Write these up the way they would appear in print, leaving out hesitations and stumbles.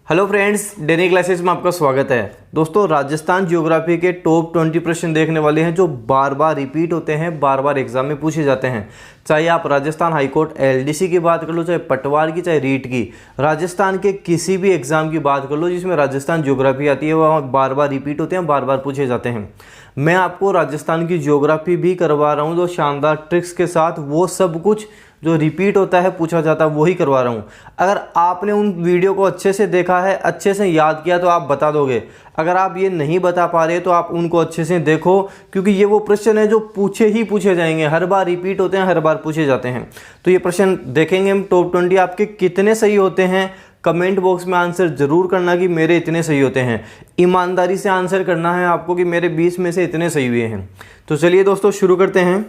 Hello friends, daily classes में आपका स्वागत है। दोस्तों, राजस्थान ज्योग्राफी के टॉप 20 प्रश्न देखने वाले हैं जो बार बार रिपीट होते हैं, बार बार एग्जाम में पूछे जाते हैं। चाहे आप राजस्थान हाईकोर्ट एलडीसी की बात कर लो, चाहे पटवार की, चाहे रीट की, राजस्थान के किसी भी एग्जाम की बात कर लो जिसमें राजस्थान ज्योग्राफी आती है, वह बार बार रिपीट होते हैं, बार बार पूछे जाते हैं। मैं आपको राजस्थान की ज्योग्राफी भी करवा रहा हूँ जो शानदार ट्रिक्स के साथ, वो सब कुछ जो रिपीट होता है, पूछा जाता है, वही करवा रहा हूँ। अगर आपने उन वीडियो को अच्छे से देखा है, अच्छे से याद किया तो आप बता दोगे। अगर आप ये नहीं बता पा रहे तो आप उनको अच्छे से देखो, क्योंकि ये वो प्रश्न है जो पूछे जाएंगे, हर बार रिपीट होते हैं, हर बार पूछे जाते हैं। तो ये प्रश्न देखेंगे हम टॉप 20 आपके कितने सही होते हैं। कमेंट बॉक्स में आंसर जरूर करना कि मेरे इतने सही होते हैं। ईमानदारी से आंसर करना है आपको कि मेरे 20 में से इतने सही हुए हैं। तो चलिए दोस्तों, शुरू करते हैं।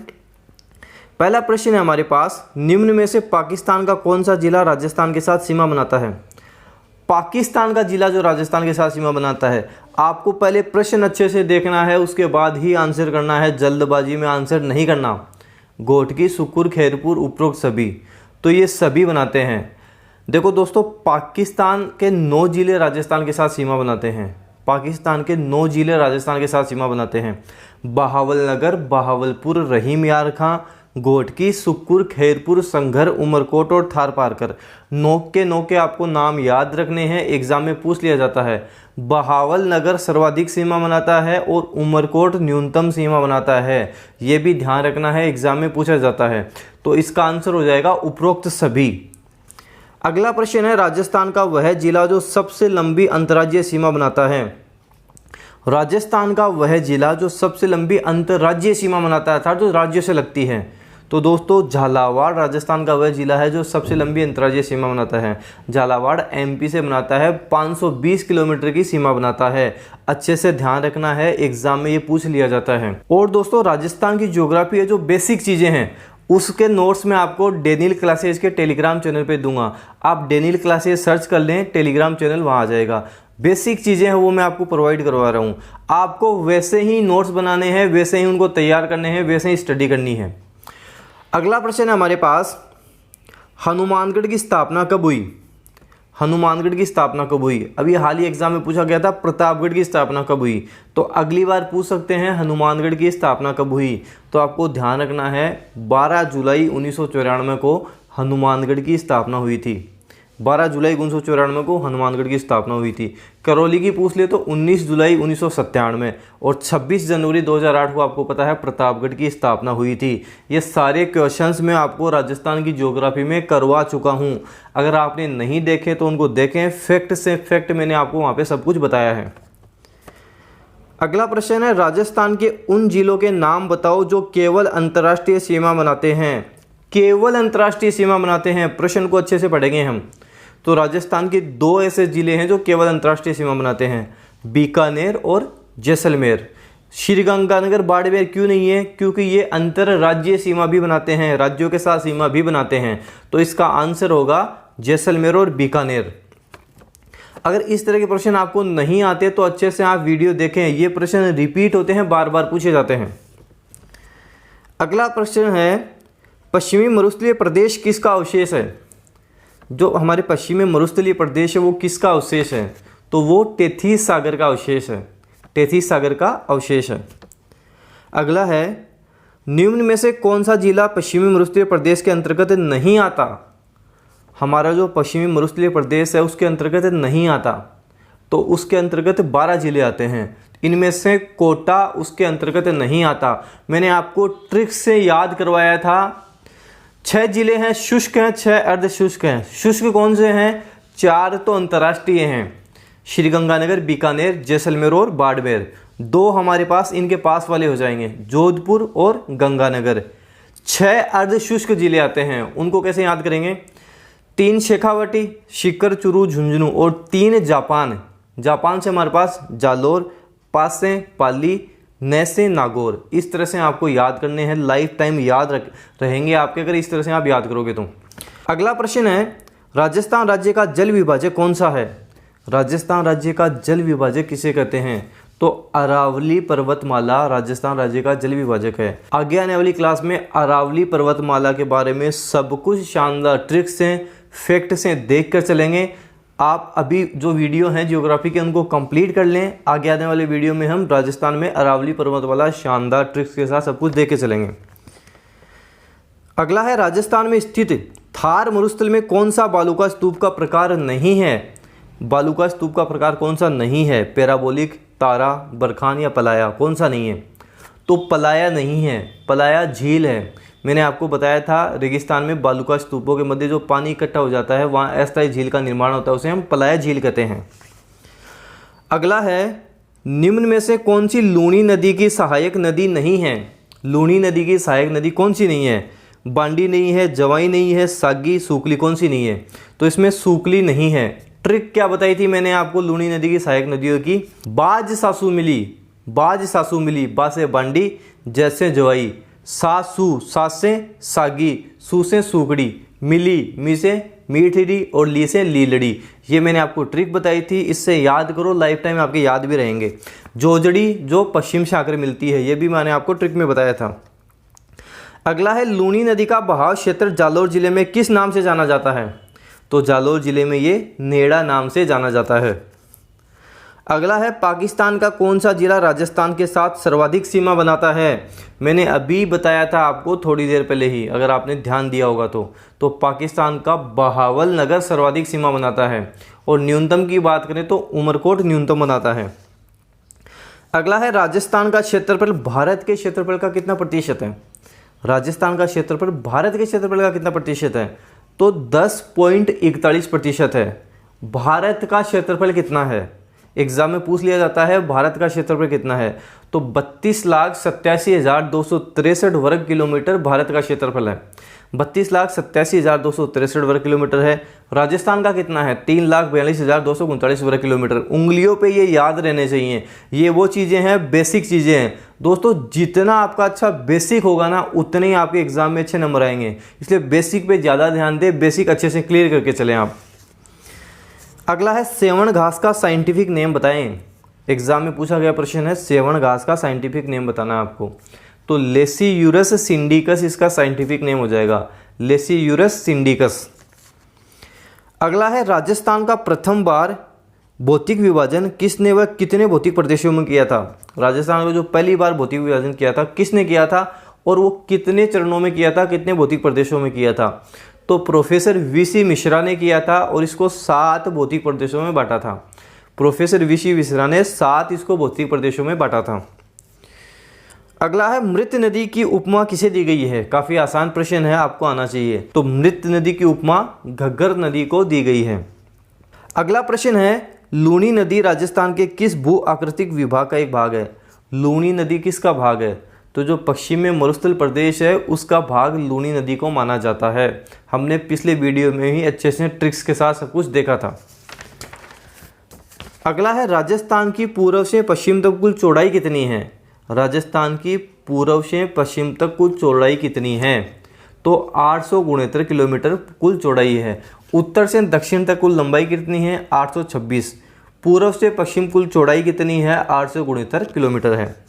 पहला प्रश्न है हमारे पास, निम्न में से पाकिस्तान का कौन सा जिला राजस्थान के साथ सीमा बनाता है? पाकिस्तान का जिला जो राजस्थान के साथ सीमा बनाता है। आपको पहले प्रश्न अच्छे से देखना है, उसके बाद ही आंसर करना है, जल्दबाजी में आंसर नहीं करना। घोटकी, सुकुर, खैरपुर, उपरोक्त सभी, तो ये सभी बनाते हैं। देखो दोस्तों, पाकिस्तान के 9 जिले राजस्थान के साथ सीमा बनाते हैं। पाकिस्तान के 9 जिले राजस्थान के साथ सीमा बनाते हैं। बहावलनगर, बहावलपुर, रहीम यार खां, घोटकी, सुक्कुर, खैरपुर, संघर, उमरकोट और थारपारकर। नोक के आपको नाम याद रखने हैं, एग्जाम में पूछ लिया जाता है। बहावलनगर सर्वाधिक सीमा बनाता है और उमरकोट न्यूनतम सीमा बनाता है, ये भी ध्यान रखना है, एग्जाम में पूछा जाता है। तो इसका आंसर हो जाएगा उपरोक्त सभी। अगला प्रश्न है, राजस्थान का वह जिला जो सबसे लंबी अंतर्राज्यीय सीमा बनाता है। राजस्थान का वह जिला जो सबसे लंबी अंतर्राज्यीय सीमा बनाता है, अर्थात जो राज्य से लगती है। तो दोस्तों, झालावाड़ राजस्थान का वह जिला है जो सबसे लंबी अंतर्राज्यीय सीमा बनाता है। झालावाड़ एमपी से बनाता है, 520 किलोमीटर की सीमा बनाता है। अच्छे से ध्यान रखना है, एग्जाम में ये पूछ लिया जाता है। और दोस्तों, राजस्थान की ज्योग्राफी है जो बेसिक चीज़ें हैं, उसके नोट्स में आपको डेनियल क्लासेस के टेलीग्राम चैनल पे दूंगा। आप डेनियल क्लासेस सर्च कर लें, टेलीग्राम चैनल वहाँ आ जाएगा। बेसिक चीज़ें हैं वो मैं आपको प्रोवाइड करवा रहा हूँ। आपको वैसे ही नोट्स बनाने हैं, वैसे ही उनको तैयार करने हैं, वैसे ही स्टडी करनी है। अगला प्रश्न है हमारे पास, हनुमानगढ़ की स्थापना कब हुई? हनुमानगढ़ की स्थापना कब हुई? अभी हाल ही एग्जाम में पूछा गया था, प्रतापगढ़ की स्थापना कब हुई? तो अगली बार पूछ सकते हैं हनुमानगढ़ की स्थापना कब हुई। तो आपको ध्यान रखना है, 12 जुलाई 1994 को हनुमानगढ़ की स्थापना हुई थी। 12 जुलाई 1994 को हनुमानगढ़ की स्थापना हुई थी। करौली की पूछ ले तो 19 जुलाई 1997 और 26 जनवरी 2008 को आपको पता है प्रतापगढ़ की स्थापना हुई थी। ये सारे क्वेश्चंस मैं आपको राजस्थान की ज्योग्राफी में करवा चुका हूँ। अगर आपने नहीं देखे तो उनको देखें, फैक्ट से फैक्ट मैंने आपको वहाँ पे सब कुछ बताया है। अगला प्रश्न है, राजस्थान के उन जिलों के नाम बताओ जो केवल अंतर्राष्ट्रीय सीमा बनाते हैं। केवल अंतर्राष्ट्रीय सीमा बनाते हैं, प्रश्न को अच्छे से पढ़ेंगे हम। तो राजस्थान के 2 ऐसे जिले हैं जो केवल अंतर्राष्ट्रीय सीमा बनाते हैं, बीकानेर और जैसलमेर। श्रीगंगानगर, बाड़मेर क्यों नहीं है? क्योंकि ये अंतर्राज्यीय सीमा भी बनाते हैं, राज्यों के साथ सीमा भी बनाते हैं। तो इसका आंसर होगा जैसलमेर और बीकानेर। अगर इस तरह के प्रश्न आपको नहीं आते तो अच्छे से आप वीडियो देखें, ये प्रश्न रिपीट होते हैं, बार बार पूछे जाते हैं। अगला प्रश्न है, पश्चिमी मरुस्थलीय प्रदेश किसका अवशेष है? जो हमारे पश्चिमी मरुस्थलीय प्रदेश है वो किसका अवशेष है? तो वो टेथीस सागर का अवशेष है। टेथीस सागर का अवशेष है। अगला है, निम्न में से कौन सा जिला पश्चिमी मरुस्थलीय प्रदेश के अंतर्गत नहीं आता? हमारा जो पश्चिमी मरुस्थलीय प्रदेश है उसके अंतर्गत नहीं आता। तो उसके अंतर्गत 12 जिले आते हैं, इनमें से कोटा उसके अंतर्गत नहीं आता। मैंने आपको ट्रिक से याद करवाया था। 6 जिले हैं शुष्क हैं, 6 अर्ध शुष्क हैं। शुष्क कौन से हैं? 4 तो अंतर्राष्ट्रीय हैं, श्रीगंगानगर, बीकानेर, जैसलमेर और बाड़मेर। 2 हमारे पास इनके पास वाले हो जाएंगे, जोधपुर और गंगानगर। 6 अर्ध शुष्क जिले आते हैं, उनको कैसे याद करेंगे? 3 शेखावटी, सीकर, चुरू, झुंझुनू और 3 जापान। जापान से हमारे पास जालोर, पासे, पाली, नैसे, नागौर। इस तरह से आपको याद करने हैं, लाइफ टाइम याद रहेंगे आपके अगर इस तरह से आप याद करोगे तो। अगला प्रश्न है, राजस्थान राज्य का जल विभाजक कौन सा है? राजस्थान राज्य का जल विभाजक किसे कहते हैं? तो अरावली पर्वतमाला राजस्थान राज्य का जल विभाजक है। आगे आने वाली क्लास में अरावली पर्वतमाला के बारे में सब कुछ शानदार ट्रिक्स हैं, फैक्ट से देख कर चलेंगे। आप अभी जो वीडियो हैं ज्योग्राफी के उनको कंप्लीट कर लें। आगे आने वाले वीडियो में हम राजस्थान में अरावली पर्वतमाला शानदार ट्रिक्स के साथ सब कुछ देख के चलेंगे। अगला है, राजस्थान में स्थित थार मरुस्थल में कौन सा बालुका स्तूप का प्रकार नहीं है? बालुका स्तूप का प्रकार कौन सा नहीं है? पैराबोलिक, तारा, बरखान या पलाया? कौन सा नहीं है? तो पलाया नहीं है, पलाया झील है। मैंने आपको बताया था रेगिस्तान में बालुका स्तूपों के मध्य जो पानी इकट्ठा हो जाता है वहाँ अस्थायी झील का निर्माण होता है, उसे हम पलाया झील कहते हैं। अगला है, निम्न में से कौन सी लूणी नदी की सहायक नदी नहीं है? लूणी नदी की सहायक नदी कौन सी नहीं है? बांडी नहीं है, जवाई नहीं है, सागी, सूकली, कौन सी नहीं है? तो इसमें सूकली नहीं है। ट्रिक क्या बताई थी मैंने आपको लूणी नदी की सहायक नदियों की? बाज सासू मिली, बाज सासू मिली, बा से बांडी, जैसे जवाई, सासू, सास से सागी, सू से सूकड़ी, मिली, मी से मीठड़ी और ली से लीलड़ी। ये मैंने आपको ट्रिक बताई थी, इससे याद करो, लाइफ टाइम आपके याद भी रहेंगे। जोजड़ी जो पश्चिम से आकर मिलती है, ये भी मैंने आपको ट्रिक में बताया था। अगला है, लूणी नदी का बहाव क्षेत्र जालौर जिले में किस नाम से जाना जाता है? तो जालौर जिले में ये नेड़ा नाम से जाना जाता है। अगला है, पाकिस्तान का कौन सा जिला राजस्थान के साथ सर्वाधिक सीमा बनाता है? मैंने अभी बताया था आपको थोड़ी देर पहले ही, अगर आपने ध्यान दिया होगा तो पाकिस्तान का बहावल नगर सर्वाधिक सीमा बनाता है। और न्यूनतम की बात करें तो उमरकोट न्यूनतम बनाता है। अगला है, राजस्थान का क्षेत्रफल भारत के क्षेत्रफल का कितना प्रतिशत है? राजस्थान का क्षेत्रफल भारत के क्षेत्रफल का कितना प्रतिशत है? तो 10.41% है। भारत का क्षेत्रफल कितना है? एग्जाम में पूछ लिया जाता है भारत का क्षेत्रफल कितना है, तो 32,87,263 वर्ग किलोमीटर भारत का क्षेत्रफल है। 32,87,263 वर्ग किलोमीटर है। राजस्थान का कितना है? 3,42,239 वर्ग किलोमीटर। उंगलियों पे ये याद रहने चाहिए, ये वो चीज़ें हैं, बेसिक चीज़ें हैं दोस्तों। जितना आपका अच्छा बेसिक होगा ना, उतने ही आपके एग्जाम में अच्छे नंबर आएंगे, इसलिए बेसिक पे ज़्यादा ध्यान दें, बेसिक अच्छे से क्लियर करके चलें आप। अगला है, सेवण घास का साइंटिफिक नेम बताएं। एग्जाम में पूछा गया प्रश्न है, सेवण घास का साइंटिफिक नेम बताना है आपको। तो लेसियूरस सिंडिकस इसका साइंटिफिक नेम हो जाएगा, लेसियूरस सिंडिकस। अगला है, राजस्थान का प्रथम बार भौतिक विभाजन किसने व कितने भौतिक प्रदेशों में किया था? राजस्थान को जो पहली बार भौतिक विभाजन किया था, किसने किया था और वो कितने चरणों में किया था, कितने भौतिक प्रदेशों में किया था? तो प्रोफेसर वीसी मिश्रा ने किया था और इसको 7 भौतिक प्रदेशों में बांटा था। प्रोफेसर वीसी मिश्रा ने 7 इसको भौतिक प्रदेशों में बांटा था। अगला है, मृत नदी की उपमा किसे दी गई है? काफ़ी आसान प्रश्न है, आपको आना चाहिए। तो मृत नदी की उपमा घग्गर नदी को दी गई है। अगला प्रश्न है, लूणी नदी राजस्थान के किस भू आकृतिक विभाग का एक भाग है? लूणी नदी किसका भाग है? तो जो पश्चिम में मरुस्थल प्रदेश है उसका भाग लूणी नदी को माना जाता है। हमने पिछले वीडियो में ही अच्छे से ट्रिक्स के साथ सब कुछ देखा था। अगला है, राजस्थान की पूर्व से पश्चिम तक कुल चौड़ाई कितनी है? राजस्थान की पूर्व से पश्चिम तक कुल चौड़ाई कितनी है? तो 869 किलोमीटर कुल चौड़ाई है। उत्तर से दक्षिण तक कुल लंबाई कितनी है? 826। पूर्व से पश्चिम कुल चौड़ाई कितनी है? 869 किलोमीटर है।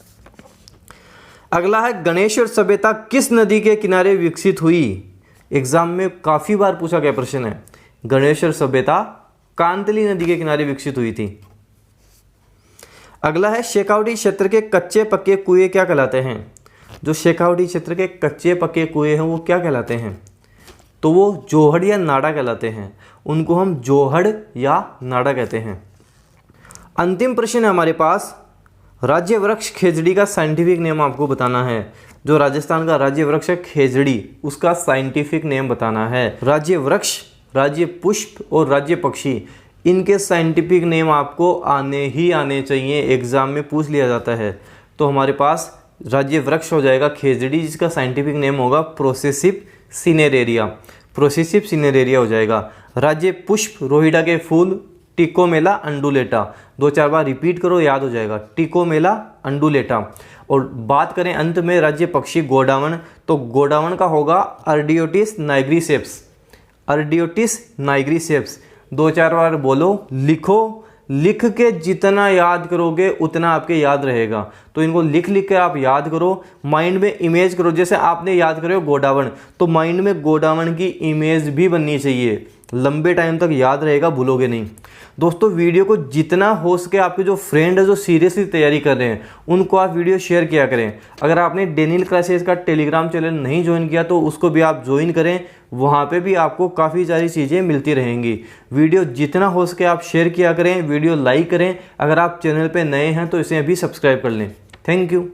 अगला है, गणेश्वर सभ्यता किस नदी के किनारे विकसित हुई? एग्जाम में काफ़ी बार पूछा गया प्रश्न है। गणेश्वर सभ्यता कांतली नदी के किनारे विकसित हुई थी। अगला है, शेखावटी क्षेत्र के कच्चे पक्के कुएं क्या कहलाते हैं? जो शेखावटी क्षेत्र के कच्चे पक्के कुएं हैं वो क्या कहलाते हैं? तो वो जोहड़ या नाड़ा कहलाते हैं। उनको हम जोहड़ या नाड़ा कहते हैं। अंतिम प्रश्न है हमारे पास, राज्य वृक्ष खेजड़ी का साइंटिफिक नेम आपको बताना है। जो राजस्थान का राज्य वृक्ष है खेजड़ी, उसका साइंटिफिक नेम बताना है। राज्य वृक्ष, राज्य पुष्प और राज्य पक्षी, इनके साइंटिफिक नेम आपको आने ही आने चाहिए, एग्जाम में पूछ लिया जाता है। तो हमारे पास राज्य वृक्ष हो जाएगा खेजड़ी, जिसका साइंटिफिक नेम होगा प्रोसेसिव सिनेरेरिया। प्रोसेसिव सिनेरेरिया हो जाएगा। राज्य पुष्प, रोहिड़ा के फूल, टिकोमेला अंडुलेटा। 2-4 बार रिपीट करो, याद हो जाएगा। टिकोमेला अंडुलेटा। और बात करें अंत में राज्य पक्षी गोडावण, तो गोडावण का होगा अर्डियोटिस नाइग्रीसेप्स। अर्डियोटिस नाइग्रीसेप्स। 2-4 बार बोलो, लिखो, लिख के जितना याद करोगे उतना आपके याद रहेगा। तो इनको लिख लिख के आप याद करो, माइंड में इमेज करो। जैसे आपने याद करो गोडावण, तो माइंड में गोडावण की इमेज भी बननी चाहिए। लंबे टाइम तक याद रहेगा, भूलोगे नहीं। दोस्तों वीडियो को जितना हो सके आपके जो फ्रेंड है जो सीरियसली तैयारी कर रहे हैं उनको आप वीडियो शेयर किया करें। अगर आपने डेनियल क्लासेस का टेलीग्राम चैनल नहीं ज्वाइन किया तो उसको भी आप ज्वाइन करें, वहाँ पे भी आपको काफ़ी सारी चीज़ें मिलती रहेंगी। वीडियो जितना हो सके आप शेयर किया करें, वीडियो लाइक करें। अगर आप चैनल पे नए हैं तो इसे अभी सब्सक्राइब कर लें। Thank you.